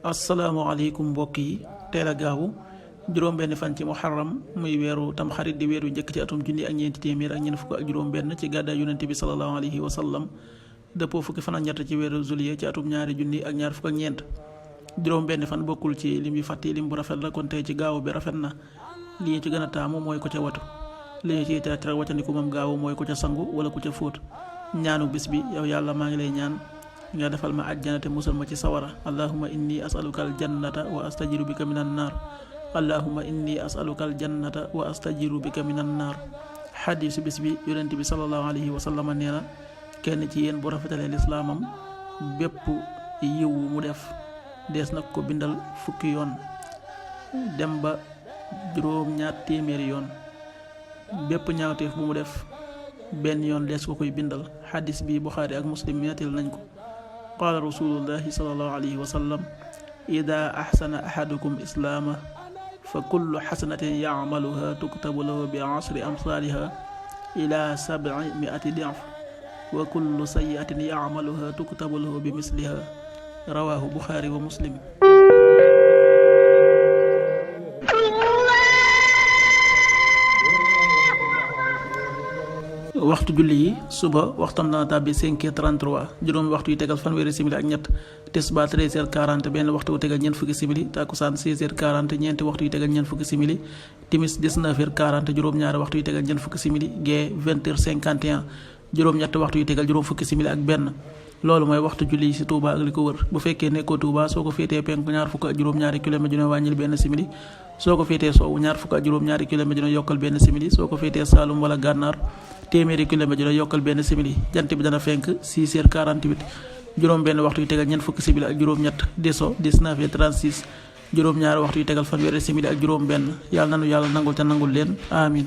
asalaamaaleykum mbokk yi teel a gaawu juróom-benn fan ci muharram muy weeru tamxarit di weeru njëkk ci atum junni ak ñeenti téeméer ak ñeent fukk ak juróom-benn ci gàddaay yonent bi sallallahu alayhi wa sallam dëppoo fukki fan ak ñett ci weeru juillet ci atum ñaari junni ak ñaar fukk ak ñeent. juróom-benn fan bokkul ci lim yu fàtte lim bu rafet la kon tey ci gaawu bi rafet na li ñu ci gën a taamu mooy ko ca watu li ñu ciy tere waccandiku moom gaawu mooy ko ca sangu wala ko ca fóot. ñaanu bis bi yow yàlla maa ngi lay ñaan nga defal ma àjjana te musal ma ci sawara allahumma inni asaluka aljannata wa astajiru bika minan naar allahumma inni asaluka aljannata wa astajiru bika minan naar. xadiisu bis bi yonent bi sallallahu alayhi wa sallam nee na kenn ci yéen bu rafetalee lislaamam bépp yiw mu def dees nag ko bindal fukki yoon dem ba juróom-ñaar téeméeri yoon bépp ñaawteef bu mu def benn yoon dees ko koy bindal. xadis bi Buxaari ak Muslim nettali nañ ko. qaala rasulullahi sallallahu alayhi wa sallam ida axsana ahadukum islaama fa kullu xasanatin yacmaluha tuktabu lahu bi ashri amsaaliha ila 700 dicf wa kullu sayiatin yacmaluha tuktabu lahu bi misliha rawaahu Buxaari wa Muslim. waxtu julli yi suba waxtam dana tàbbi 5h33 juróomi waxtu yu tegal fanweeri simili ak ñett tisbaar 13h40 benn waxtu wu tegal ñeent fukki simili takkusaan 16h40 ñeenti waxtu yu tegal ñeent fukki simili timis 19h40 juróom-ñaari waxtu yu tegal ñeent fukki simili gee 20h51 juróom-ñetti waxtu yu tegal juróom fukki simili ak benn. loolu mooy waxtu julli yi ci Touba ak li ko wër bu fekkee nekkoo Touba soo ko féetee penku ñaar fukk ak juróom-ñaari kilomètre dina wàññil benn simili soo ko féetee soowu ñaar fukk ak juróom-ñaari kilomètre dina yokkal benn simili soo ko féetee Saalum wala Gànnaar téeméeri kilomètre dina yokkal benn simili jant bi dana fenk 6h48 juróom benn waxtu yu tegal ñeent fukki simili ak juróom-ñett deso 19h36 juróom-ñaari waxtu yu tegal fanweeri simili ak juróom benn yàlla nanu yàlla nangul te nangul leen amin